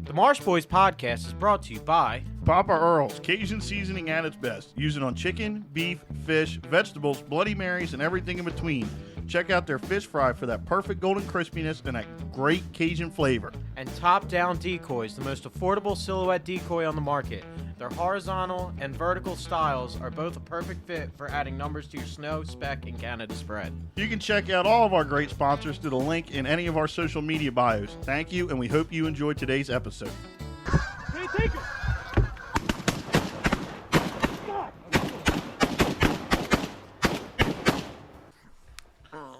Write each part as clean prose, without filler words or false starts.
The Marsh Boys podcast is brought to you by Papa Earl's, Cajun seasoning at its best. Use it on chicken, beef, fish, vegetables, Bloody Marys, and everything in between. Check out their fish fry for that perfect golden crispiness and that great Cajun flavor. and Top Down Decoys, the most affordable silhouette decoy on the market. Their horizontal and vertical styles are both a perfect fit for adding numbers to your snow, speck, and Canada spread. You can check out all of our great sponsors through the link in any of our social media bios. Thank you, and we hope you enjoyed today's episode. Hey, take it!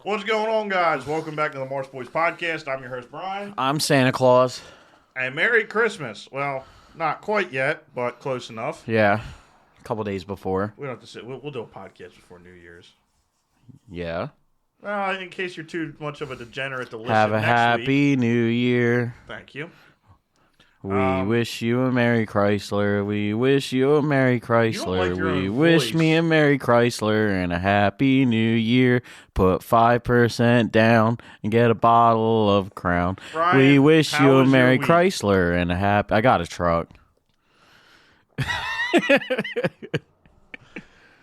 What's going on, guys? Welcome back to the Marsh Boys podcast. I'm your host, Brian. I'm Santa Claus. And Merry Christmas. Well, not quite yet, but close enough. Yeah, a couple days before. We don't have to sit. We'll do a podcast before New Year's. Yeah. Well, in case you're too much of a degenerate to listen Have a next happy week. New Year. Thank you. We wish you a Merry Chrysler. We wish you a Merry Chrysler. like your We own wish voice. me a Merry Chrysler and a Happy New Year. Put 5% down and get a bottle of Crown. Brian, we wish how you a was your Merry week? Chrysler and a happy. I got a truck.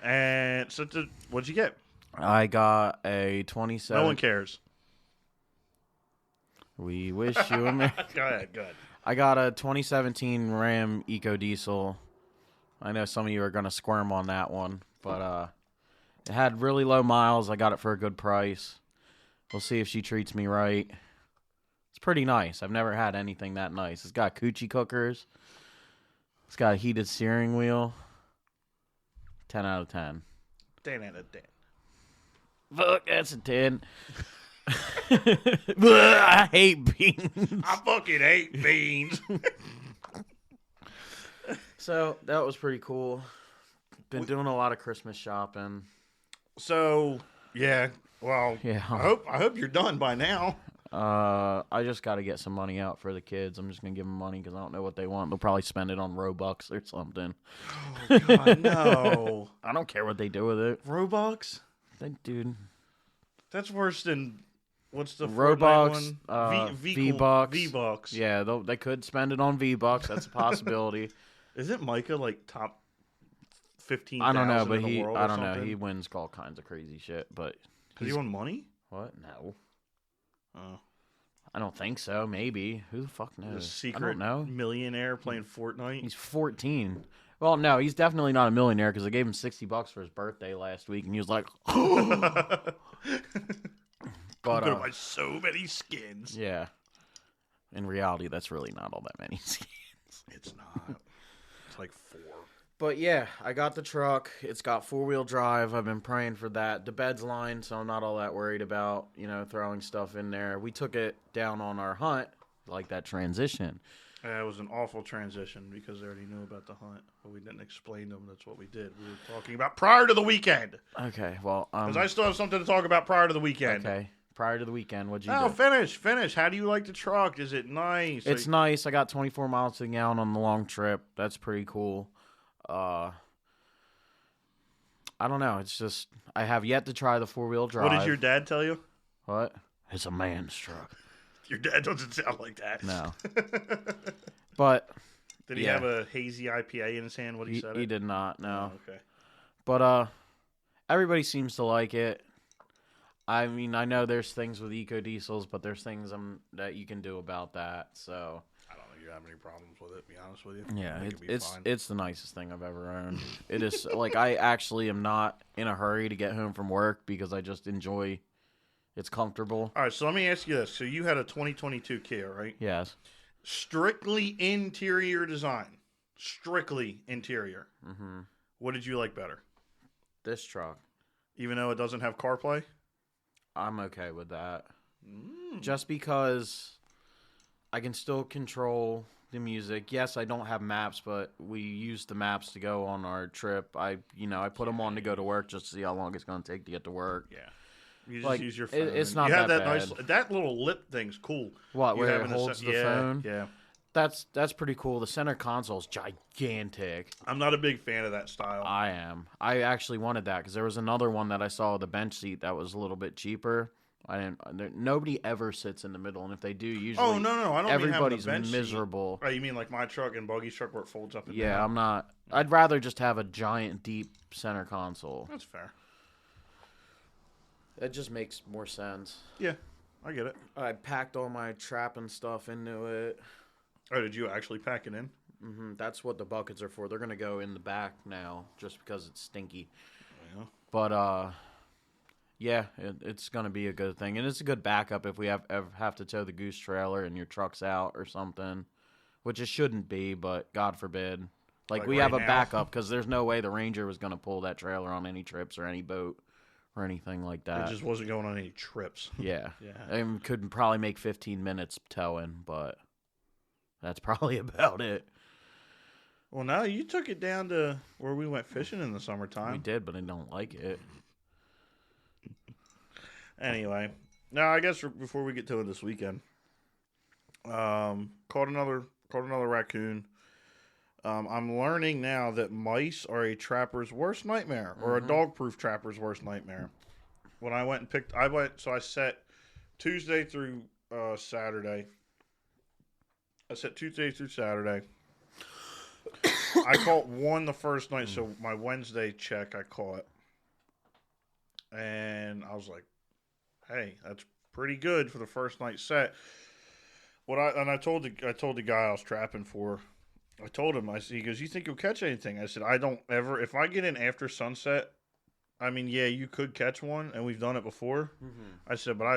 And so, what'd you get? I got a 27. No one cares. We wish you a Merry. Go ahead. I got a 2017 Ram Eco Diesel. I know some of you are going to squirm on that one, but it had really low miles. I got it for a good price. We'll see if she treats me right. It's pretty nice. I've never had anything that nice. It's got coochie cookers. It's got a heated steering wheel. 10 out of 10. 10 out of 10. Fuck, that's a 10. I hate beans. I fucking hate beans. So that was pretty cool. Been doing a lot of Christmas shopping. So, yeah. Well, Yeah. I hope you're done by now. I just got to get some money out for the kids. I'm just gonna give them money because I don't know what they want. They'll probably spend it on Robux or something. Oh, God, no. I don't care what they do with it. Robux? Dude. That's worse than, what's the Robux, Fortnite one? V-Bucks. V-Bucks. Yeah, they could spend it on V-Bucks. That's a possibility. Isn't Micah like top 15,000 I don't know, but in the world I or don't know. something? He wins all kinds of crazy shit, but Does he won money? what? No. Oh. I don't think so. Maybe. Who the fuck A knows? I secret don't know. millionaire playing Fortnite? He's 14. Well, no, he's definitely not a millionaire because I gave him $60 for his birthday last week, and he was like, But, but gonna buy so many skins. yeah. In reality, that's really not all that many skins. It's not. It's like 4. But yeah, I got the truck. It's got 4-wheel drive. I've been praying for that. The bed's lined, so I'm not all that worried about, throwing stuff in there. We took it down on our hunt, like that transition. It was an awful transition because they already knew about the hunt, but we didn't explain to them that's what we did. We were talking about prior to the weekend. Okay, well, Because I still have something to talk about prior to the weekend. okay. Prior to the weekend, what'd you Oh, do? finish. How do you like the truck? Is it nice? It's nice. I got 24 miles to the gallon on the long trip. That's pretty cool. I don't know. It's just I have yet to try the 4-wheel drive. What did your dad tell you? What? It's a man's truck. Your dad doesn't sound like that. No. But Did he yeah. have a hazy IPA in his hand when he said it? he did not. No. Oh, okay. But everybody seems to like it. I mean, I know there's things with eco diesels, but there's things that you can do about that. So I don't think you have any problems with it, to be honest with you. yeah, I think it'd be fine. it's the nicest thing I've ever owned. It is like I actually am not in a hurry to get home from work because I just enjoy. It's comfortable. All right, so let me ask you this. So you had a 2022 Kia, right? Yes. Strictly interior design. Strictly interior. Mm-hmm. What did you like better? This truck, Even though it doesn't have CarPlay? I'm okay with that. Just because I can still control the music. Yes, I don't have maps, but we use the maps to go on our trip. I put them on to go to work just to see how long it's going to take to get to work. Yeah. You just use your phone. It's not you have that nice. bad. That little lip thing's cool. What, You where it having a holds the yeah, phone? Yeah. That's pretty cool. The center console's gigantic. I'm not a big fan of that style. I am. I actually wanted that because there was another one that I saw with a bench seat that was a little bit cheaper. Nobody ever sits in the middle, and if they do, usually Oh, no. I don't everybody's mean having a bench miserable. Seat. Oh, you mean like my truck and Buggy's truck where it folds up and down? Yeah, I'm not. I'd rather just have a giant, deep center console. That's fair. It just makes more sense. Yeah, I get it. I packed all my trapping stuff into it. Oh, did you actually pack it in? Mm-hmm. That's what the buckets are for. They're going to go in the back now just because it's stinky. Yeah. But, yeah, it's going to be a good thing. And it's a good backup if we ever have to tow the goose trailer and your truck's out or something, which it shouldn't be, but God forbid. Like we right have a now? backup because there's no way the Ranger was going to pull that trailer on any trips or any boat or anything like that. It just wasn't going on any trips. Yeah. Yeah. And could probably make 15 minutes towing, but that's probably about it. Well, no, you took it down to where we went fishing in the summertime. We did, but I don't like it. Anyway, now I guess before we get to it this weekend, caught another raccoon. I'm learning now that mice are a trapper's worst nightmare, or a dog-proof trapper's worst nightmare. When I went and I set Tuesday through Saturday. I set Tuesday through Saturday. I caught one the first night, so my Wednesday check I caught. And I was like, hey, that's pretty good for the first night set. I told the guy I was trapping for, I told him, he goes, you think you'll catch anything? I said, I don't ever, if I get in after sunset, I mean, yeah, you could catch one, and we've done it before. Mm-hmm. I said, but I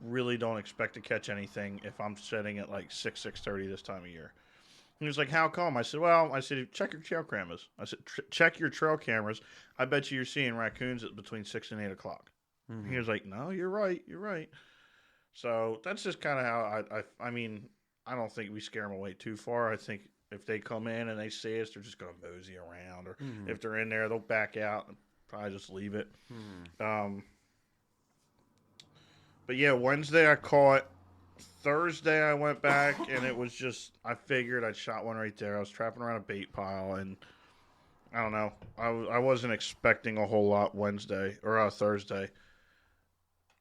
really don't expect to catch anything if I'm setting at like 6:30 this time of year. He was like, how come? I said, check your trail cameras. I said, check your trail cameras. I bet you're seeing raccoons at between 6 and 8 o'clock. Mm-hmm. He was like, no, you're right. So that's just kind of how I mean, I don't think we scare them away too far. I think if they come in and they see us, they're just going to mosey around. Or if they're in there, they'll back out and probably just leave it. But yeah, Wednesday I caught. Thursday I went back and it was just, I figured I'd shot one right there. I was trapping around a bait pile and I don't know. I wasn't expecting a whole lot Wednesday or Thursday.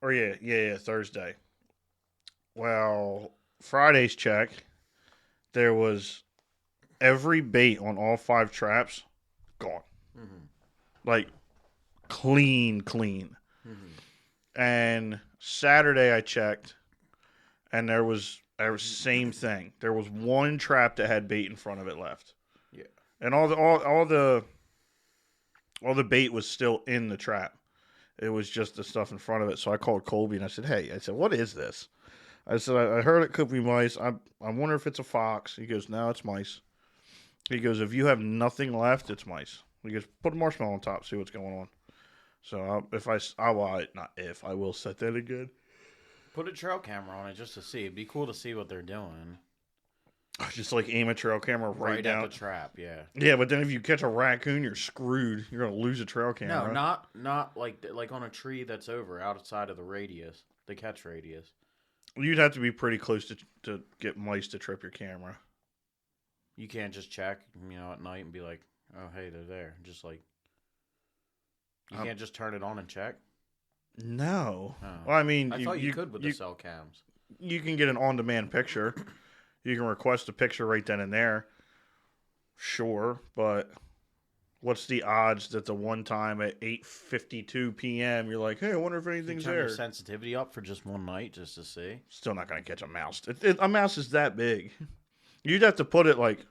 Or yeah, Thursday. Well, Friday's check, there was every bait on all 5 traps gone. Mm-hmm. Like clean. Mm-hmm. And Saturday I checked. And there was same thing. There was one trap that had bait in front of it left. Yeah. And all the bait was still in the trap. It was just the stuff in front of it. So I called Colby and I said, "Hey," I said, "what is this?" I said, "I heard it could be mice. I wonder if it's a fox." He goes, "No, it's mice." He goes, "If you have nothing left, it's mice." He goes, "Put a marshmallow on top, see what's going on." So I will set that again. Put a trail camera on it just to see. It'd be cool to see what they're doing. Just like aim a trail camera right down at the trap, yeah. Yeah, but then if you catch a raccoon, you're screwed. You're gonna lose a trail camera. No, not like on a tree that's over outside of the radius, the catch radius. You'd have to be pretty close to get mice to trip your camera. You can't just check, at night and be like, "Oh, hey, they're there." Just like you can't just turn it on and check. No. Oh. Well, I mean, I thought you could with the cell cams. You can get an on-demand picture. You can request a picture right then and there. Sure, but what's the odds that the one time at 8:52 p.m. you're like, "Hey, I wonder if anything's turn there." Your sensitivity up for just one night just to see. Still not going to catch a mouse. A mouse is that big. You'd have to put it like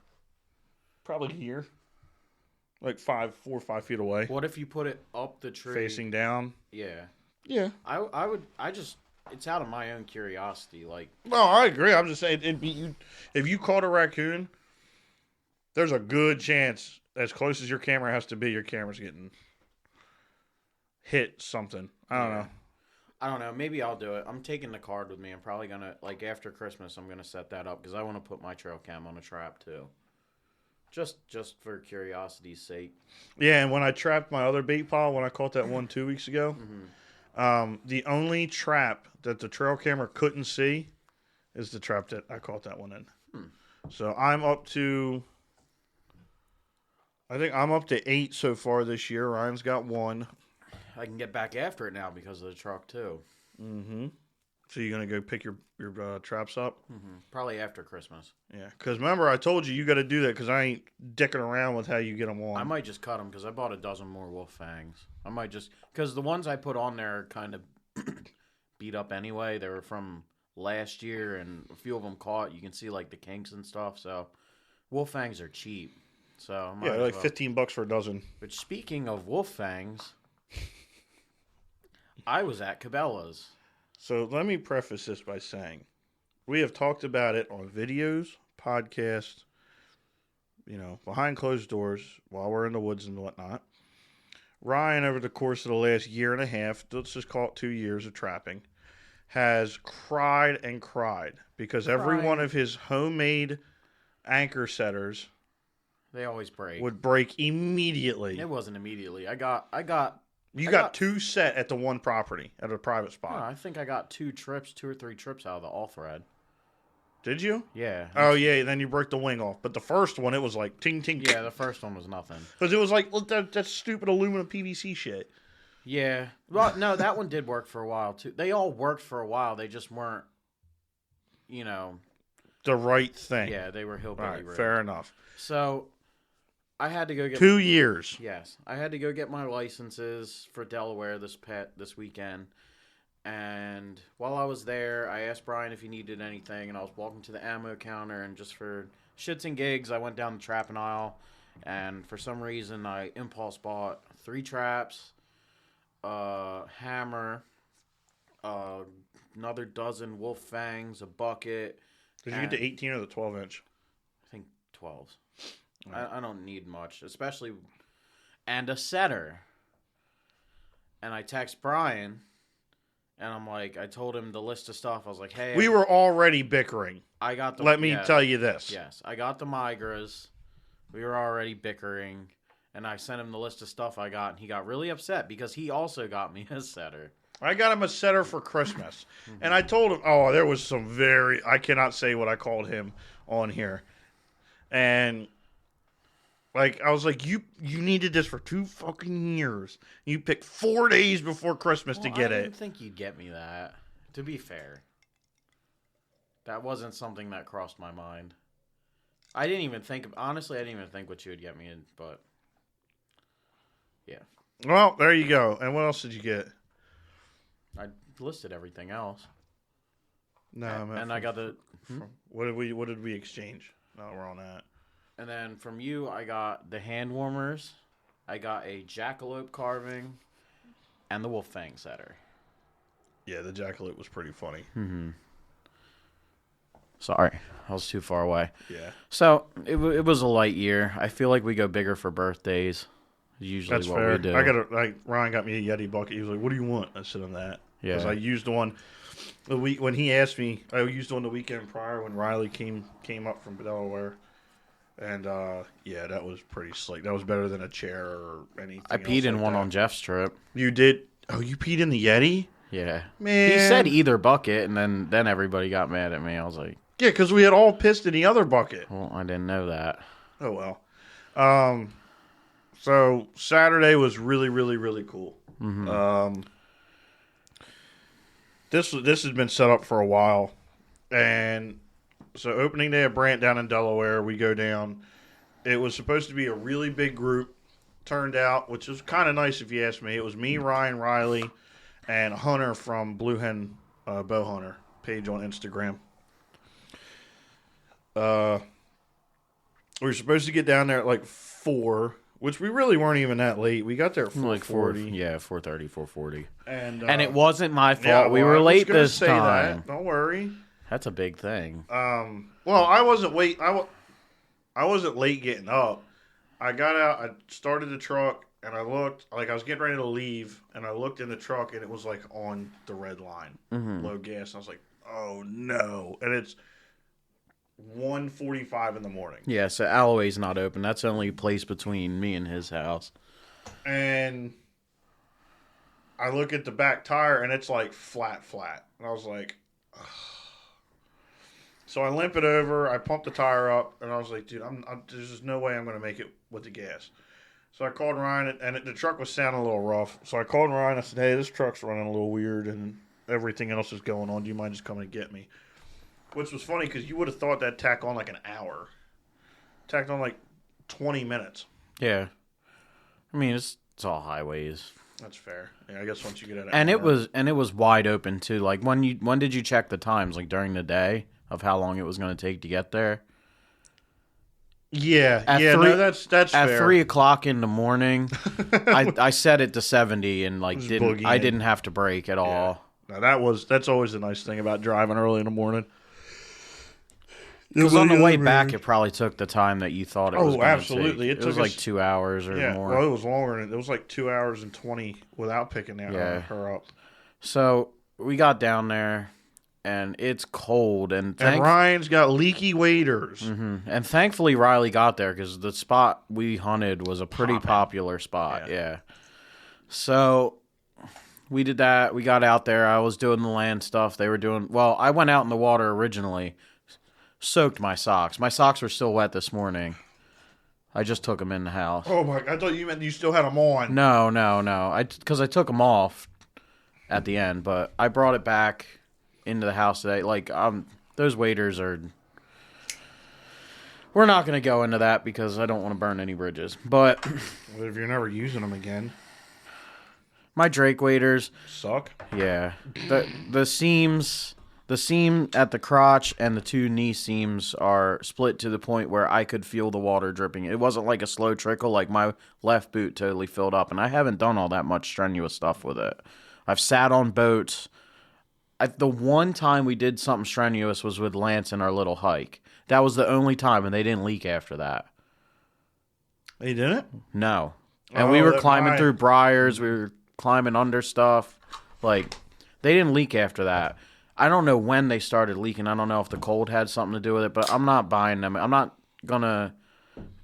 probably here, like 4 or 5 feet away. What if you put it up the tree, facing down? Yeah. Yeah. It's out of my own curiosity. Like, no, I agree. I'm just saying, if you caught a raccoon, there's a good chance, as close as your camera has to be, your camera's getting hit something. I don't know. Maybe I'll do it. I'm taking the card with me. I'm probably going to, like, after Christmas, I'm going to set that up because I want to put my trail cam on a trap, too. Just for curiosity's sake. Yeah, and when I trapped my other bait pile, when I caught that one 2 weeks ago, the only trap that the trail camera couldn't see is the trap that I caught that one in. So I'm up to 8 so far this year. Ryan's got 1. I can get back after it now because of the truck too. Mm-hmm. So you're going to go pick your traps up? Mm-hmm. Probably after Christmas. Yeah, because remember I told you got to do that because I ain't dicking around with how you get them on. I might just cut them because I bought a dozen more wolf fangs. I might just, because the ones I put on there are kind of beat up anyway. They were from last year and a few of them caught. You can see like the kinks and stuff. So wolf fangs are cheap. So yeah, like $15 for a dozen. But speaking of wolf fangs, I was at Cabela's. So let me preface this by saying we have talked about it on videos, podcasts, behind closed doors while we're in the woods and whatnot. Ryan, over the course of the last year and a half, let's just call it 2 years of trapping, has cried and cried because every one of his homemade anchor setters they always break. Would break immediately. It wasn't immediately. You got two set at the one property at a private spot. No, I think I got 2 or 3 trips out of the all thread. Did you? Yeah. Oh yeah, then you broke the wing off. But the first one, it was like ting ting. Yeah, the first one was nothing. Because it was like that stupid aluminum PVC shit. Yeah. Well, no, that one did work for a while too. They all worked for a while. They just weren't, the right thing. Yeah, they were hillbilly. All right, fair enough. So I had to go get 2 years. Yes, I had to go get my licenses for Delaware this weekend. And while I was there, I asked Brian if he needed anything, and I was walking to the ammo counter, and just for shits and gigs, I went down the trapping aisle, and for some reason, I impulse bought 3 traps, a hammer, another dozen wolf fangs, a bucket. Did you get the 18 or the 12-inch? I think 12s. I don't need much, especially, and a setter. And I text Brian. And I'm like, I told him the list of stuff. I was like, hey. We were already bickering. I got the. Let me tell you this. Yes. I got the migras. We were already bickering. And I sent him the list of stuff I got. And he got really upset because he also got me a setter. I got him a setter for Christmas. And I told him, there was some I cannot say what I called him on here. And. I was like, you needed this for 2 fucking years. You picked 4 days before Christmas to get it. I didn't think you'd get me that. To be fair, that wasn't something that crossed my mind. I didn't even think what you would get me in, but yeah. Well, there you go. And what else did you get? I listed everything else. No, I got the. What did we exchange? No, we're on that. And then from you, I got the hand warmers, I got a jackalope carving, and the wolf fang setter. Yeah, the jackalope was pretty funny. Mm-hmm. Sorry, I was too far away. Yeah. So it was a light year. I feel like we go bigger for birthdays. Usually That's what fair. we do. Ryan got me a Yeti bucket. He was like, "What do you want?" I said, "On that." Yeah. Because I used the one the week when he asked me. I used the one the weekend prior when Riley came up from Delaware. And, that was pretty slick. That was better than a chair or anything. I peed in one on Jeff's trip. You did? Oh, you peed in the Yeti? Yeah. Man. He said either bucket, and then everybody got mad at me. I was like... Yeah, because we had all pissed in the other bucket. Well, I didn't know that. Oh, well. So, Saturday was really, really, really cool. Mm-hmm. This has been set up for a while. And... So opening day of Brant down in Delaware, we go down. It was supposed to be a really big group. Turned out, which was kind of nice if you ask me. It was me, Ryan, Riley, and Hunter from Blue Hen Bowhunter page on Instagram. We were supposed to get down there at 4, which we really weren't even that late. We got there at 4:40. 4:30, 4:40. And it wasn't my fault. Yeah, we were late this say time. That. Don't worry. That's a big thing. Well, I wasn't late. I wasn't late getting up. I got out. I started the truck, and I looked. I was getting ready to leave, and I looked in the truck, and it was on the red line, low gas. And I was like, "Oh no!" And it's 1:45 in the morning. Yeah, so Alloway's not open. That's the only place between me and his house. And I look at the back tire, and it's flat. And I was like, ugh. So I limp it over. I pump the tire up, and I was like, dude, there's just no way I'm going to make it with the gas. So I called Ryan, and the truck was sounding a little rough. So I called Ryan. I said, "Hey, this truck's running a little weird, and everything else is going on. Do you mind just coming and get me?" Which was funny because you would have thought that tack on like an hour. Tacked on like 20 minutes. Yeah. I mean, it's all highways. That's fair. Yeah, I guess once you get out of And it was wide open too. Like when did you check the times? Like during the day of how long it was going to take to get there? Yeah, that's at fair. 3 o'clock in the morning. I set it to 70 and like didn't have to brake at all. Now that's always the nice thing about driving early in the morning. Because on the way back, it probably took the time that you thought it was. Oh, absolutely! It was like 2 hours or more. Well, it was longer. It was like 2 hours and 20 without picking her up. So we got down there, and it's cold, and Ryan's got leaky waders. Mm-hmm. And thankfully, Riley got there because the spot we hunted was a pretty popular spot. Yeah. So we did that. We got out there. I was doing the land stuff. They were doing well. I went out in the water originally. Soaked my socks. My socks were still wet this morning. I just took them in the house. Oh my! I thought you meant you still had them on. No. Because I took them off at the end, but I brought it back into the house today. Like those waders are. We're not going to go into that because I don't want to burn any bridges. But what if you're never using them again? My Drake waders suck. Yeah, the seams. The seam at the crotch and the 2 knee seams are split to the point where I could feel the water dripping. It wasn't like a slow trickle. Like my left boot totally filled up, and I haven't done all that much strenuous stuff with it. I've sat on boats. The one time we did something strenuous was with Lance in our little hike. That was the only time, and they didn't leak after that. They didn't? No. And we were climbing through briars. We were climbing under stuff. Like, they didn't leak after that. I don't know when they started leaking. I don't know if the cold had something to do with it, but I'm not buying them. I'm not going to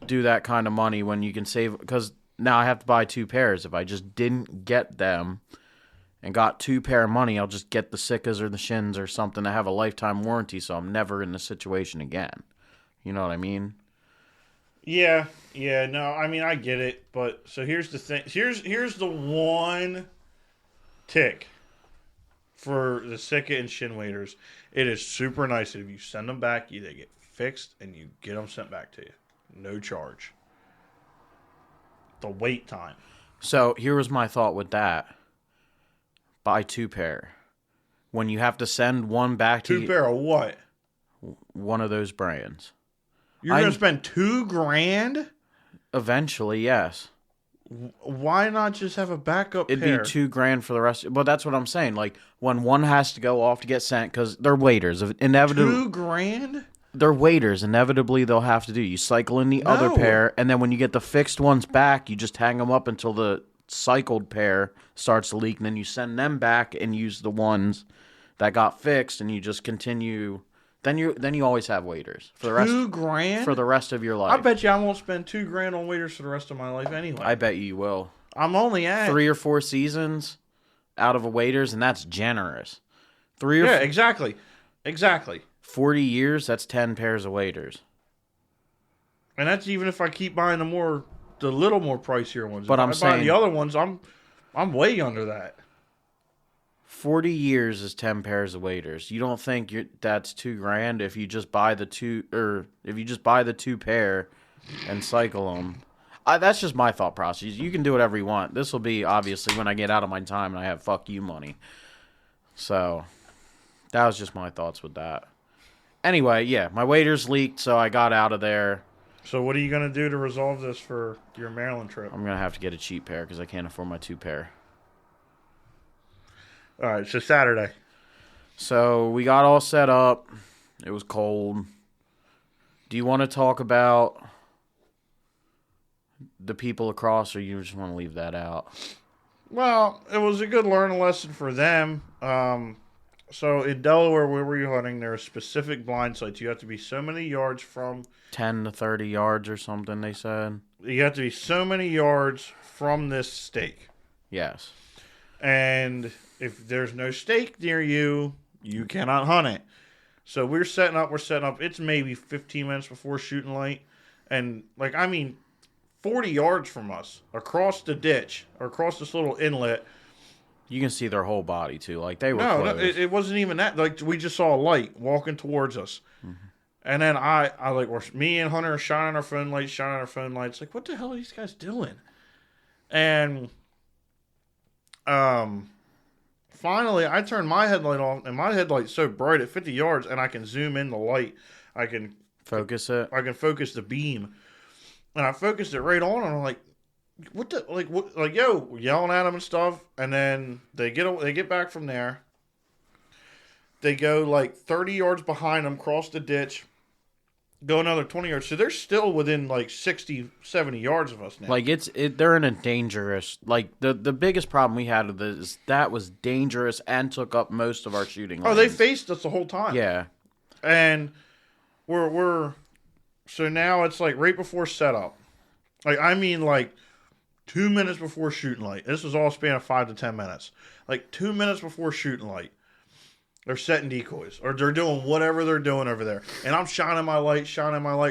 do that kind of money when you can save, because now I have to buy 2 pairs. If I just didn't get them and got 2 pair of money, I'll just get the Sickas or the Shins or something that have a lifetime warranty, so I'm never in this situation again. You know what I mean? Yeah, no, I mean, I get it, but so here's the thing. Here's the one tick for the Sika and Shin waders. It is super nice that if you send them back, they get fixed and you get them sent back to you. No charge. The wait time. So here was my thought with that. Buy 2 pair. When you have to send one back to 2 pair of what? One of those brands. You're going to spend $2,000? Eventually, yes. Why not just have a backup It'd pair? be $2,000 for the rest. But that's what I'm saying. Like, when one has to go off to get sent, because they're waders. Inevitably, $2,000? They're waders. Inevitably, they'll have to do. You cycle in the other pair, and then when you get the fixed ones back, you just hang them up until the cycled pair starts to leak, and then you send them back and use the ones that got fixed, and you just continue. Then you always have waders for the rest. $2,000 for the rest of your life. I bet you I won't spend $2,000 on waders for the rest of my life anyway. I bet you will. I'm only at 3 or 4 seasons out of a waders, and that's generous. Exactly. 40 years, that's 10 pairs of waders. And that's even if I keep buying the little more pricier ones. But if I'm I saying buy the other ones, I'm way under that. 40 years is 10 pairs of waders. You don't think that's $2,000 if you just buy the 2 pair and cycle them? That's just my thought process. You can do whatever you want. This will be obviously when I get out of my time and I have fuck you money. So that was just my thoughts with that. Anyway, yeah, my waders leaked, so I got out of there. So what are you going to do to resolve this for your Maryland trip? I'm going to have to get a cheap pair because I can't afford my 2 pair. All right, so Saturday. So we got all set up. It was cold. Do you want to talk about the people across, or you just want to leave that out? Well, it was a good learning lesson for them. So in Delaware, where were you hunting? There are specific blind sites. You have to be so many yards from 10 to 30 yards or something, they said. You have to be so many yards from this stake. Yes. And if there's no stake near you, you cannot hunt it. So we're setting up. It's maybe 15 minutes before shooting light. And, 15 40 yards from us, across the ditch, or across this little inlet. You can see their whole body, too. Like, they were No, close. it wasn't even that. Like, we just saw a light walking towards us. Mm-hmm. And then me and Hunter are shining our phone lights. Like, what the hell are these guys doing? And finally, I turned my headlight on, and my headlight's so bright at 50 yards, and I can zoom in the light. I can focus it. I can focus the beam. And I focused it right on, and I'm like, yo, yelling at them and stuff. And then they get back from there. They go like 30 yards behind them, cross the ditch, go another 20 yards. So they're still within like 60, 70 yards of us now. Like, they're in a dangerous, like, the biggest problem we had with this is that was dangerous and took up most of our shooting lanes. Oh, they faced us the whole time. Yeah. And so now it's like right before setup. Like, I mean, like 2 minutes before shooting light. This was all a span of 5 to 10 minutes. Like 2 minutes before shooting light. They're setting decoys, or they're doing whatever they're doing over there. And I'm shining my light.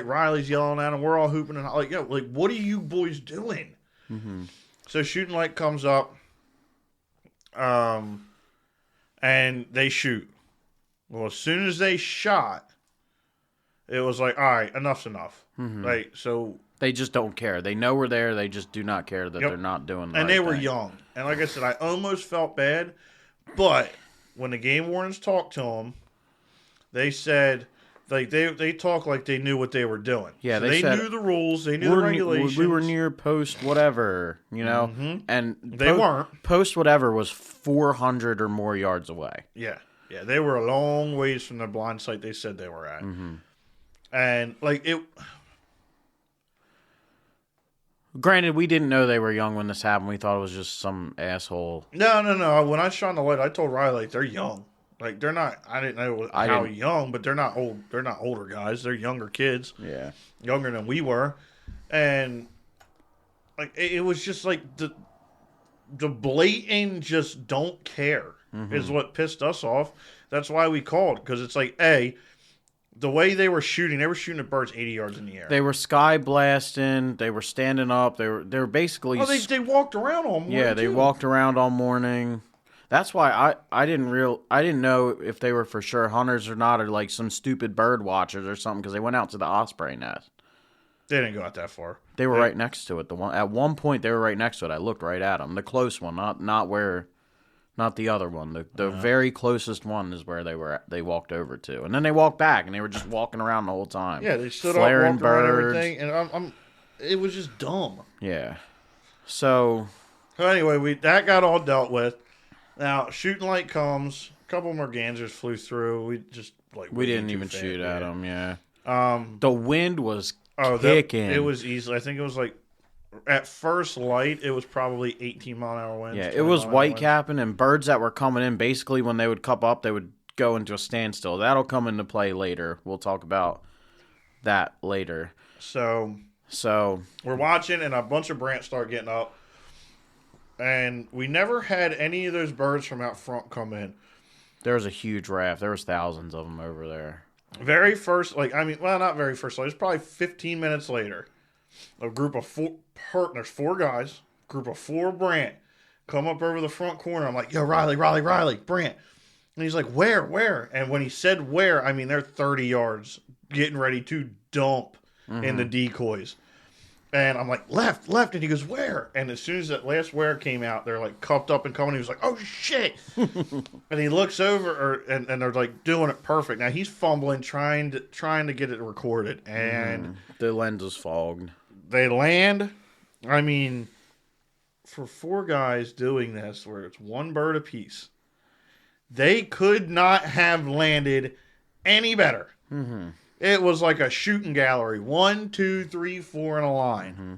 Riley's yelling at them. We're all hooping and like, yo, like, what are you boys doing? Mm-hmm. So shooting light comes up, and they shoot. Well, as soon as they shot, it was like, all right, enough's enough. Mm-hmm. Like, so they just don't care. They know we're there. They just do not care that they're not doing the and right they were thing. young. And like I said, I almost felt bad, but when the game wardens talked to them, they said, like, they talked like they knew what they were doing. Yeah, so they said, knew the rules, they knew the regulations. We were near post whatever, you know, mm-hmm. and they weren't. Post whatever was 400 or more yards away. Yeah, they were a long ways from the blind site they said they were at, mm-hmm. And like it. Granted, we didn't know they were young when this happened. We thought it was just some asshole. No. When I shone the light, I told Riley, like, they're young. Like, they're not. I didn't know how young, but they're not old. They're not older guys. They're younger kids. Yeah, younger than we were, and like it was just like the blatant just don't care mm-hmm. is what pissed us off. That's why we called, because it's like the way they were shooting at birds 80 yards in the air. They were sky blasting. They were standing up. They were basically. Oh, they walked around all morning. Yeah, they walked around all morning. That's why I didn't know if they were for sure hunters or not, or like some stupid bird watchers or something, because they went out to the osprey nest. They didn't go out that far. They were right next to it. At one point they were right next to it. I looked right at them. The close one, not the other one. The very closest one is where they walked over to, and then they walked back, and they were just walking around the whole time. Yeah, they stood flaring up, walking around birds. everything, and it was just dumb. Yeah. So anyway, that got all dealt with. Now shooting light comes. A couple more gansers flew through. We didn't even shoot at them. Yeah. The wind was kicking. It was easy. I think it was like. At first light, it was probably 18-mile-an-hour winds. Yeah, it was white capping, and birds that were coming in, basically when they would come up, they would go into a standstill. That'll come into play later. We'll talk about that later. So we're watching, and a bunch of brants start getting up. And we never had any of those birds from out front come in. There was a huge raft. There was thousands of them over there. Very first, not very first light. It was probably 15 minutes later. A group of there's 4 guys, group of 4 brant, come up over the front corner. I'm like, yo, Riley, brant. And he's like, where? And when he said where, I mean, they're 30 yards getting ready to dump in the decoys. And I'm like, left. And he goes, where? And as soon as that last where came out, they're like cupped up and coming. He was like, oh, shit. And he looks over, and they're like doing it perfect. Now he's fumbling, trying to get it recorded. And the lens is fogged. They land. I mean, for 4 guys doing this, where it's 1 bird apiece, they could not have landed any better. Mm-hmm. It was like a shooting gallery. 1, 2, 3, 4 in a line. Mm-hmm.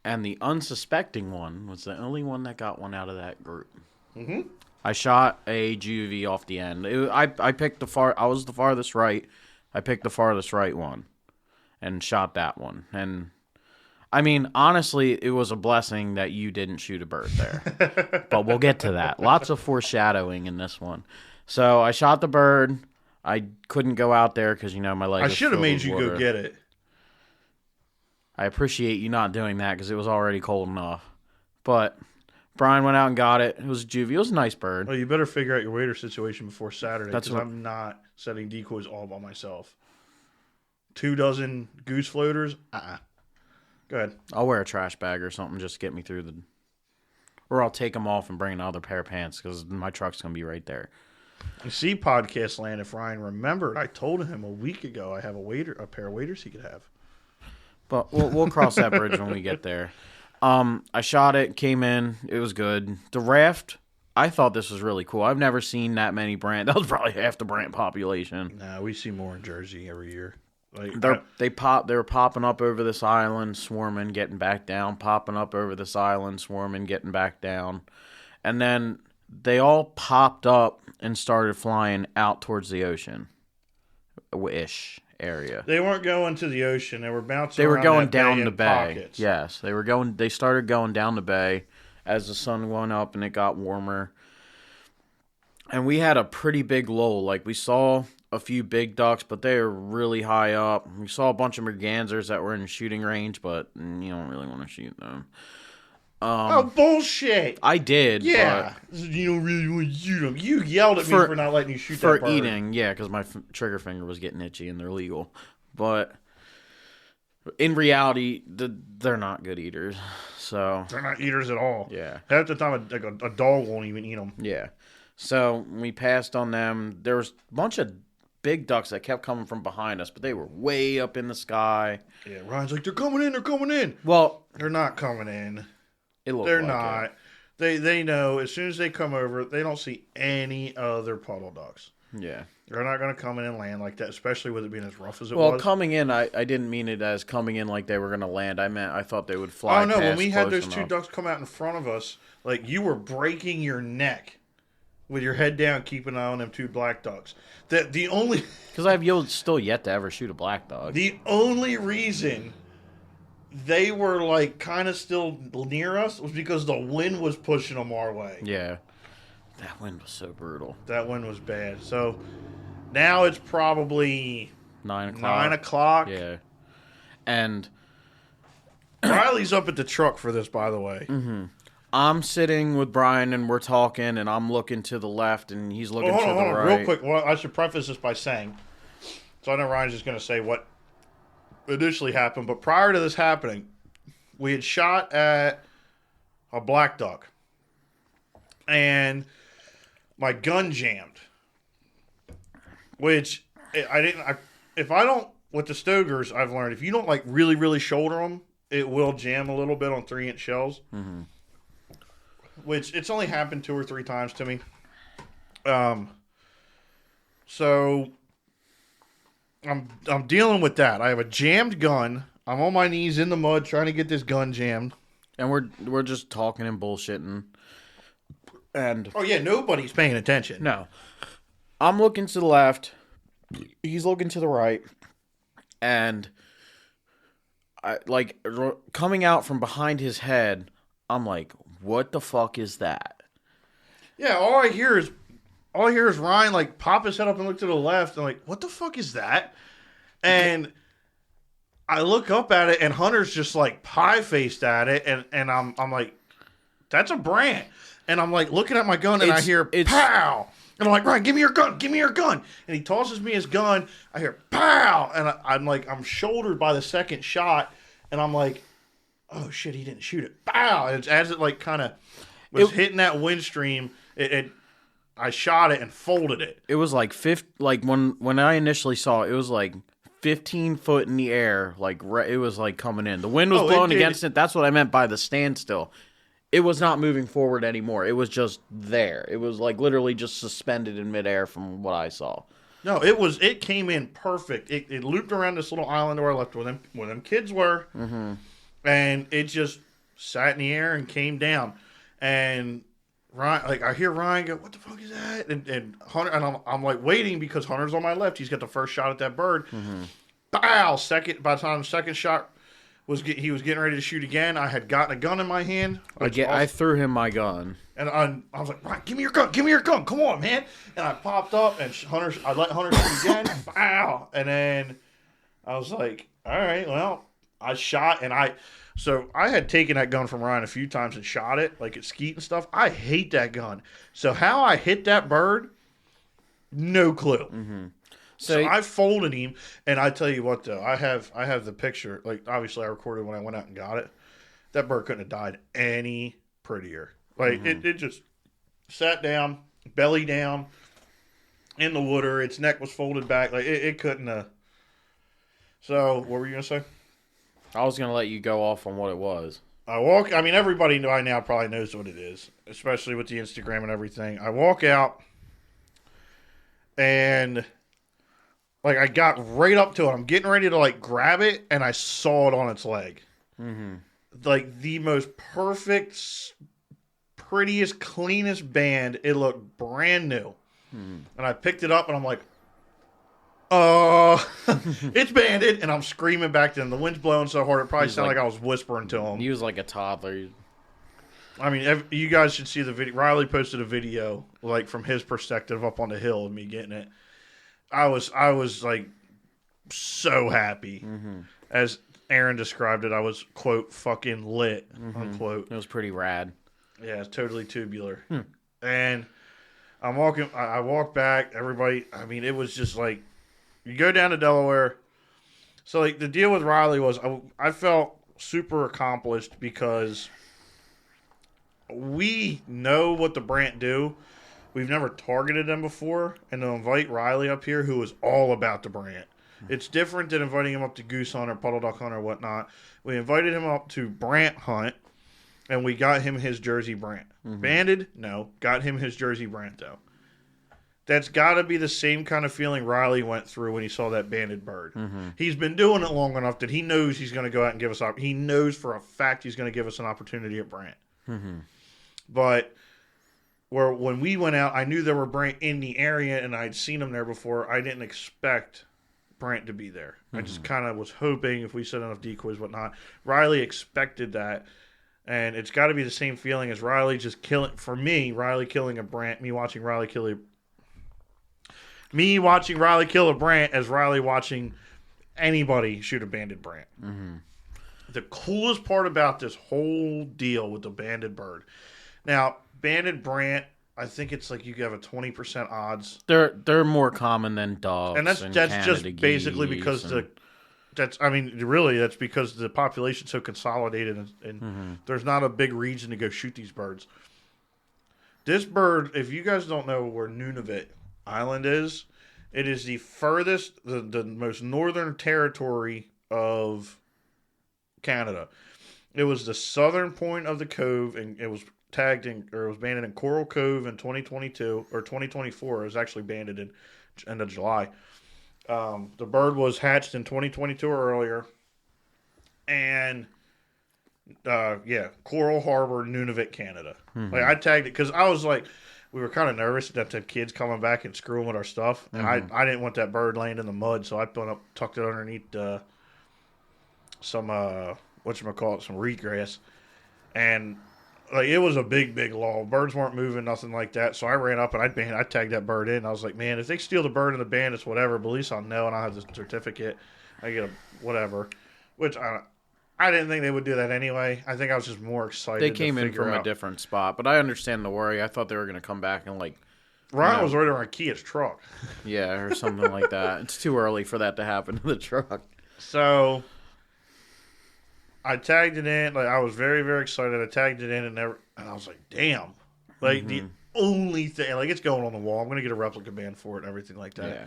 And the unsuspecting one was the only one that got one out of that group. Mm-hmm. I shot a GUV off the end. I picked I was the farthest right. I picked the farthest right one and shot that one. And I mean, honestly, it was a blessing that you didn't shoot a bird there. But we'll get to that. Lots of foreshadowing in this one. So I shot the bird. I couldn't go out there because, my leg. I should have made you go get it. I appreciate you not doing that because it was already cold enough. But Brian went out and got it. It was a juvie. It was a nice bird. Well, you better figure out your waiter situation before Saturday That's because what- I'm not setting decoys all by myself. 2 dozen goose floaters? Go ahead. I'll wear a trash bag or something just to get me through the... Or I'll take them off and bring another pair of pants because my truck's going to be right there. You see, podcast land, if Ryan remembered, I told him a week ago I have a pair of waders he could have. But we'll cross that bridge when we get there. I shot it, came in. It was good. The raft, I thought this was really cool. I've never seen that many brant. That was probably half the brant population. Nah, we see more in Jersey every year. Like, They were popping up over this island, swarming, getting back down, popping up over this island, swarming, getting back down. And then they all popped up and started flying out towards the ocean-ish area. They weren't going to the ocean. They were bouncing They were around going that down bay the in bay. pockets. Yes, they started going down the bay as the sun went up and it got warmer. And we had a pretty big lull. Like, we saw a few big ducks, but they were really high up. We saw a bunch of mergansers that were in shooting range, but you don't really want to shoot them. Oh, bullshit! I did, Yeah, you don't really want to shoot them. You yelled at me for not letting you shoot for that bird. eating. Yeah, because my trigger finger was getting itchy and they're legal. But in reality, they're not good eaters. So They're not eaters at all. yeah, Half the time, a dog won't even eat them. yeah. So we passed on them. There was a bunch of big ducks that kept coming from behind us, but they were way up in the sky. Yeah, Ryan's like, they're coming in. They're coming in. Well, They're not coming in. it looked They're like not. They know as soon as they come over, they don't see any other puddle ducks. it. Yeah. They're not going to come in and land like that, especially with it being as rough as it Well, was. coming in, I didn't mean it as coming in like they were going to land. I thought they would fly. Oh no! When past we had close those two enough. ducks come out in front of us, like you were breaking your neck with your head down, keeping an eye on them 2 black ducks. The only Because I've still yet to ever shoot a black dog. the only reason they were like kind of still near us was because the wind was pushing them our way. Yeah. That wind was so brutal. That wind was bad. So now it's probably 9 o'clock. 9 o'clock. Yeah. And Riley's up at the truck for this, by the way. Mm-hmm. I'm sitting with Brian and we're talking, and I'm looking to the left and he's looking Hold to on, the hold on, right. real quick. Well, I should preface this by saying, so I know Ryan's just going to say what initially happened, but prior to this happening, we had shot at a black duck, and my gun jammed, which if I don't, with the Stogers, I've learned, if you don't like really, really shoulder them, it will jam a little bit on 3-inch shells. Mm-hmm. Which it's only happened 2 or 3 times to me. So I'm dealing with that. I have a jammed gun. I'm on my knees in the mud trying to get this gun jammed. And we're just talking and bullshitting. And Oh yeah, nobody's paying attention. no. I'm looking to the left. He's looking to the right. And coming out from behind his head, I'm like, what the fuck is that? Yeah, all I hear is Ryan like pop his head up and look to the left and like, what the fuck is that? And I look up at it and Hunter's just like pie faced at it and I'm like, that's a brant. And I'm like looking at my gun and I hear pow. And I'm like, Ryan, give me your gun, give me your gun. And he tosses me his gun. I hear pow. And I'm shouldered by the second shot. And I'm like, oh shit, he didn't shoot it. Pow. And as it like kind of was hitting that wind stream, I shot it and folded it. It was like when I initially saw it, it was like 15 foot in the air, like it was like coming in. The wind was blowing against it. That's what I meant by the standstill. It was not moving forward anymore. It was just there. It was like literally just suspended in midair from what I saw. No, it came in perfect. It looped around this little island where I left where them kids were, and it just sat in the air and came down. And Ryan, like I hear Ryan go, "What the fuck is that?" And Hunter, and I'm like waiting because Hunter's on my left. He's got the first shot at that bird. Bow! Second. By the time the second shot he was getting ready to shoot again, I had gotten a gun in my hand. I threw him my gun. And I was like, Ryan, give me your gun. Give me your gun. Come on, man. And I popped up, and I let Hunter shoot again. Wow. And then I was like, all right, well, I shot and so I had taken that gun from Ryan a few times and shot it, like at skeet and stuff. I hate that gun. So how I hit that bird, no clue. Mm-hmm. So I folded him, and I tell you what though, I have the picture. Like obviously I recorded when I went out and got it. That bird couldn't have died any prettier. Like it just sat down, belly down, in the water. Its neck was folded back. Like it couldn't have. So what were you gonna say? I was going to let you go off on what it was. I mean, everybody by now probably knows what it is, especially with the Instagram and everything. I walk out, and, like, I got right up to it. I'm getting ready to, like, grab it, and I saw it on its leg. Mm-hmm. Like, the most perfect, prettiest, cleanest band. It looked brand new. Mm-hmm. And I picked it up, and I'm like, it's banded, and I'm screaming back to him. The wind's blowing so hard, it probably sounded like I was whispering to him. He was like a toddler. I mean, you guys should see the video. Riley posted a video, like, from his perspective up on the hill of me getting it. I was like, so happy. Mm-hmm. As Aaron described it, I was, quote, fucking lit, unquote. It was pretty rad. Yeah, it's totally tubular. And I'm walking, I walk back, everybody, I mean, it was just like, you go down to Delaware. So, like, the deal with Riley was I felt super accomplished because we know what the Brant do. We've never targeted them before. And to invite Riley up here, who is all about the Brant. It's different than inviting him up to goose hunt or puddle duck hunt or whatnot. We invited him up to Brant hunt, and we got him his Jersey Brant. Mm-hmm. Banded? No. Got him his Jersey Brant, though. That's got to be the same kind of feeling Riley went through when he saw that banded bird. Mm-hmm. He's been doing it long enough that he knows he's going to go out and give us he knows for a fact he's going to give us an opportunity at Brant. Mm-hmm. But when we went out, I knew there were Brant in the area, and I'd seen them there before. I didn't expect Brant to be there. Mm-hmm. I just kind of was hoping if we set enough decoys, whatnot. Riley expected that. And it's got to be the same feeling as Riley just killing, for me, Riley killing a Brant, me watching Riley kill a Brant as Riley watching anybody shoot a banded Brant. Mm-hmm. The coolest part about this whole deal with the banded bird. Now, banded Brant, I think it's like you have a 20% odds. They're more common than dogs. And that's just basically because that's because the population's so consolidated and there's not a big region to go shoot these birds. This bird, if you guys don't know where Nunavut Island is, it is the furthest, the most northern territory of Canada. It was the southern point of the cove, and it was it was banded in Coral Cove in 2022 or 2024. It was actually banded in end of July. The bird was hatched in 2022 or earlier, and Coral Harbor, Nunavut, Canada. Mm-hmm. Like I tagged it because I was like, we were kind of nervous that the kids coming back and screwing with our stuff, and I didn't want that bird laying in the mud, so I tucked it underneath some reedgrass, and like it was a big lull. Birds weren't moving, nothing like that. So I ran up and I tagged that bird in. I was like, man, if they steal the bird in the band, it's whatever. But at least I'll know, and I'll have the certificate. I get a whatever, which I didn't think they would do that anyway. I think I was just more excited. They came in from a different spot, but I understand the worry. I thought they were going to come back and Ryan was right around Kia's truck. Yeah, or something like that. It's too early for that to happen to the truck. So I tagged it in. Like I was very, very excited. I tagged it in and I was like, damn. Like the only thing, like it's going on the wall. I'm going to get a replica band for it and everything like that. Yeah.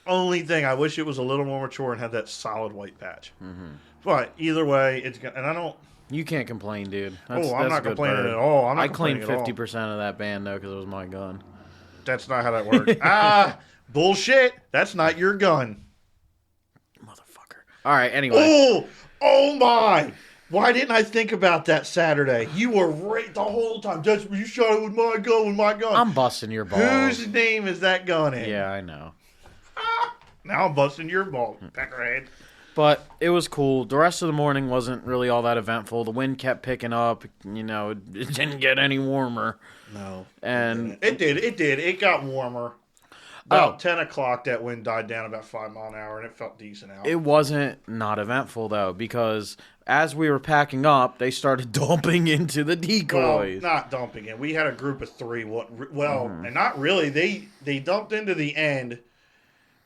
Only thing, I wish it was a little more mature and had that solid white patch. Mm-hmm. But either way, and I don't. You can't complain, dude. I'm not complaining at all. I claimed 50% of that band though because it was my gun. That's not how that works. Bullshit. That's not your gun, motherfucker. All right. Anyway. Oh my! Why didn't I think about that Saturday? You were right the whole time. You shot it with my gun. I'm busting your balls. Whose name is that gun in? Yeah, I know. Now I'm busting your balls, peckerhead. But it was cool. The rest of the morning wasn't really all that eventful. The wind kept picking up. You know, it didn't get any warmer. No. And it did. It got warmer. About 10 o'clock, that wind died down about 5 mile an hour, and it felt decent out. It wasn't not eventful, though, because as we were packing up, they started dumping into the decoys. Well, not dumping it. We had a group of 3. And not really. They dumped into the end,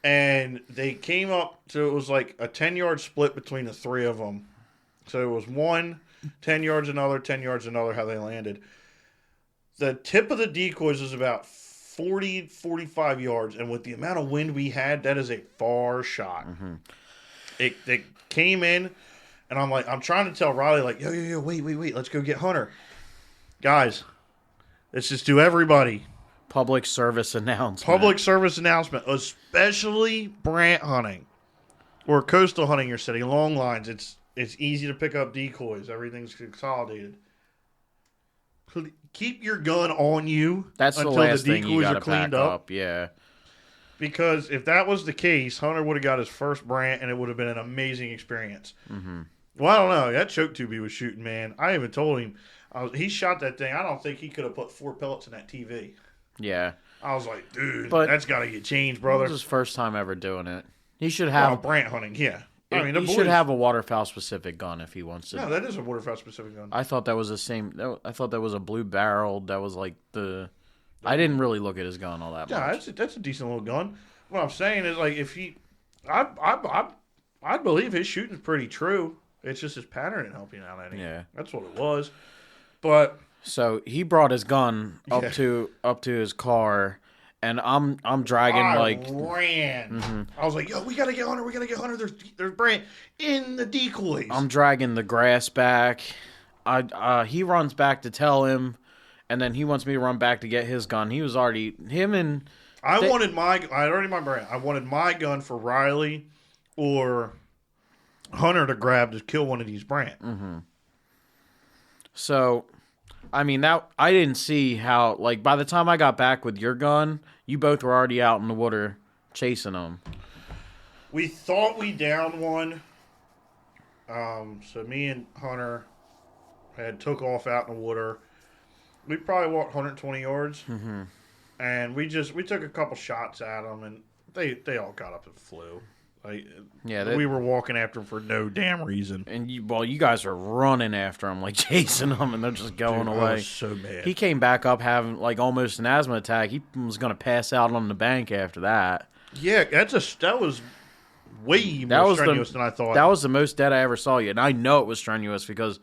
and they came up to, it was like a 10-yard split between the 3 of them. So it was 1, 10 yards another, 10 yards another, how they landed. The tip of the decoys was about 40, 45 yards, and with the amount of wind we had, that is a far shot. Mm-hmm. It came in, and I'm trying to tell Riley, like, yo, wait, let's go get Hunter. Guys, let's just do everybody. Public service announcement. Public service announcement, especially brant hunting or coastal hunting. You're setting long lines. It's easy to pick up decoys. Everything's consolidated. Keep your gun on you. That's the until last the thing you decoys got are to cleaned pack up. up. Yeah. Because if that was the case, Hunter would have got his first brant, and it would have been an amazing experience. Mm-hmm. Well, I don't know. That choke tube he was shooting, man. I even told him, he shot that thing. I don't think he could have put 4 pellets in that TV. Yeah. I was like, dude, But that's got to get changed, brother. This is his first time ever doing it. He should have. brant hunting, yeah. He should have a waterfowl specific gun if he wants to. No, that is a waterfowl specific gun. I thought that was the same. I thought that was a blue barreled. That was like the. I didn't really look at his gun all that Yeah, much. that's a decent little gun. What I'm saying is, like, if he, I believe his shooting's pretty true. It's just his pattern ain't helping out any. Yeah. That's what it was. But So he brought his gun up to his car, and I'm dragging I ran. I was like, yo, we gotta get Hunter. There's brant in the decoys. I'm dragging the grass back. He runs back to tell him, and then he wants me to run back to get his gun. He was already I wanted my gun for Riley or Hunter to grab to kill one of these brant. Mm-hmm. So, I mean, that I didn't see how, like, by the time I got back with your gun, you both were already out in the water chasing them. We thought we downed one. So me and Hunter had took off out in the water. We probably walked 120 yards. Mm-hmm. And we took a couple shots at them, and they all got up and flew. Like, yeah, we were walking after them for no damn reason. And you guys are running after them, like chasing them, and they're just going away. I was so mad. He came back up having like almost an asthma attack. He was going to pass out on the bank after that. Yeah, that was way more strenuous than I thought. That was the most dead I ever saw you, and I know it was strenuous because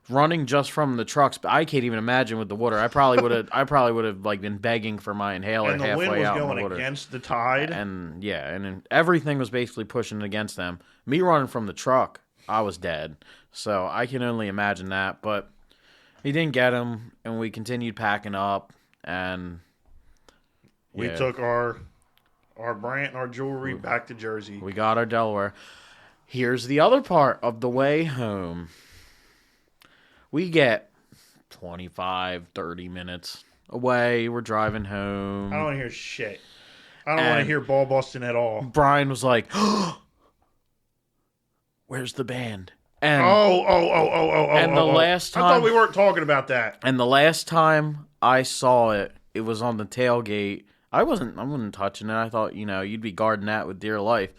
running just from the trucks, I can't even imagine with the water. I probably would have like been begging for my inhaler and the halfway wind was out in the going water. against the tide. And everything was basically pushing against them. Me running from the truck, I was dead. So I can only imagine that. But he didn't get him, and we continued packing up, and we took our brant and our jewelry back to Jersey. We got our Delaware. Here's the other part of the way home. We get 25, 30 minutes away. We're driving home. I don't want to hear shit. I don't want to hear ball busting at all. Brian was like, where's the band? And And the last time, I thought we weren't talking about that. And the last time I saw it, it was on the tailgate. I wasn't touching it. I thought, you'd be guarding that with dear life.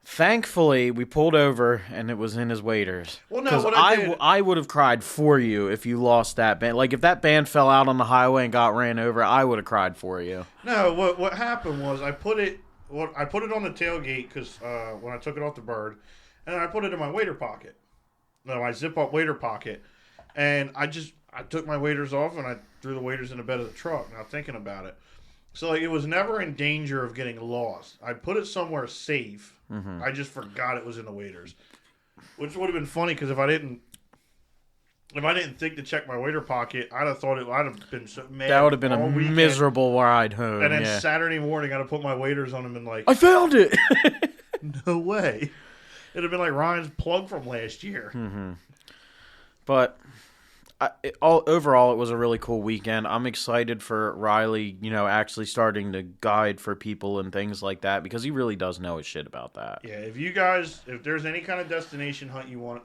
Thankfully, we pulled over, and it was in his waders. Well, no, what I would have cried for you if you lost that band. Like, if that band fell out on the highway and got ran over, I would have cried for you. No, what happened was I put it on the tailgate because when I took it off the bird, and then I put it in my wader pocket. No, my zip-up wader pocket. And I took my waders off, and I threw the waders in the bed of the truck, now thinking about it. So, like, it was never in danger of getting lost. I put it somewhere safe. Mm-hmm. I just forgot it was in the waders, which would have been funny because if I didn't think to check my wader pocket, I'd have been so mad. That would have been a weekend. miserable ride home. And then Saturday morning, I'd have put my waders on them and like, I found it. No way. It'd have been like Ryan's plug from last year. Mm-hmm. But overall, it was a really cool weekend. I'm excited for Riley, actually starting to guide for people and things like that because he really does know his shit about that. Yeah, if there's any kind of destination hunt you want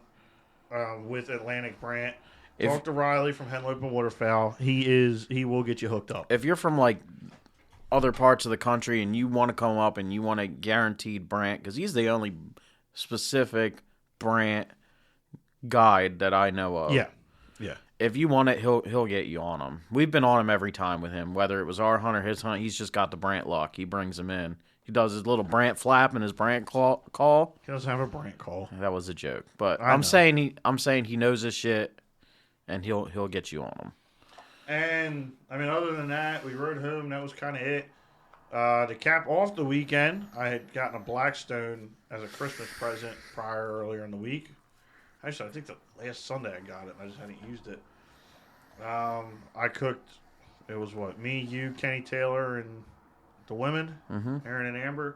with Atlantic brant, talk to Riley from Henlopen Waterfowl. He will get you hooked up. If you're from like other parts of the country and you want to come up and you want a guaranteed Brant, because he's the only specific Brant guide that I know of. Yeah. If you want it, he'll get you on him. We've been on him every time with him, whether it was our hunt or his hunt. He's just got the Brant luck. He brings him in. He does his little Brant flap and his Brant call. He doesn't have a Brant call. That was a joke, but I know. I'm saying he knows his shit, and he'll get you on him. And I mean, other than that, we rode home. That was kind of it. To cap off the weekend, I had gotten a Blackstone as a Christmas present earlier in the week. Actually, I think the last Sunday I got it. I just hadn't used it. I cooked. It was me, you, Kenny Taylor, and the women, Aaron and Amber.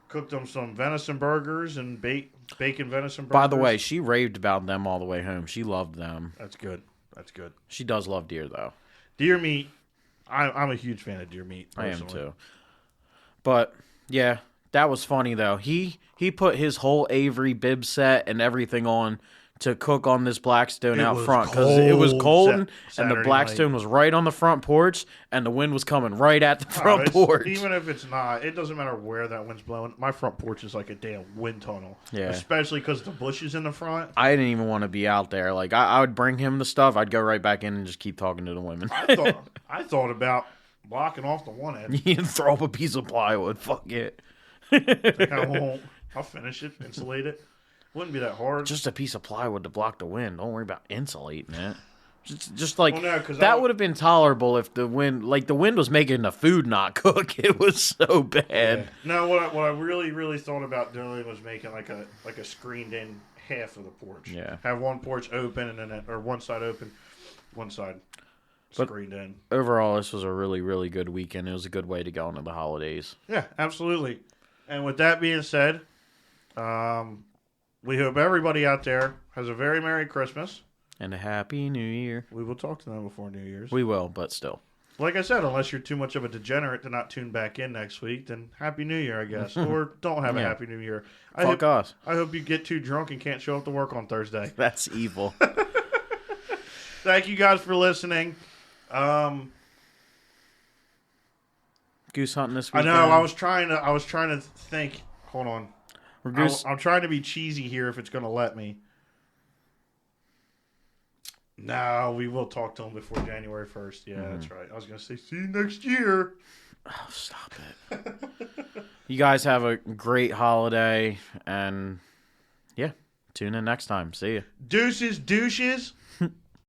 Cooked them some venison burgers and bacon venison burgers. By the way, she raved about them all the way home. She loved them. That's good. She does love deer, though. Deer meat. I'm a huge fan of deer meat. I am, personally. too. But, yeah, that was funny, though. He put his whole Avery bib set and everything on to cook on this Blackstone out front, because it was cold and the Saturday Blackstone was right on the front porch and the wind was coming right at the front porch. Even if it's not, it doesn't matter where that wind's blowing. My front porch is like a damn wind tunnel. Yeah. Especially because the bushes in the front. I didn't even want to be out there. Like, I would bring him the stuff. I'd go right back in and just keep talking to the women. I thought about blocking off the one end. You throw up a piece of plywood. Fuck it. Like, I'll finish it, insulate it. Wouldn't be that hard. Just a piece of plywood to block the wind. Don't worry about insulating it. Just like, Well, no, 'cause that would have been tolerable if the wind was making the food not cook. It was so bad. Yeah. No, what I really, really thought about doing was making like a screened in half of the porch. Yeah. Have one porch open and then or one side open, one side screened in. Overall, this was a really, really good weekend. It was a good way to go into the holidays. Yeah, absolutely. And with that being said, we hope everybody out there has a very Merry Christmas. And a Happy New Year. We will talk to them before New Year's. We will, but still. Like I said, unless you're too much of a degenerate to not tune back in next week, then Happy New Year, I guess. Or don't have a Happy New Year. Fuck us. I hope you get too drunk and can't show up to work on Thursday. That's evil. Thank you guys for listening. Goose hunting this I weekend. know. I was trying to think. Hold on. Goose. I'm trying to be cheesy here if it's going to let me. No, we will talk to them before January 1st. Yeah, that's right. I was going to say, see you next year. Oh, stop it. You guys have a great holiday, and yeah, tune in next time. See ya. Deuces, douches.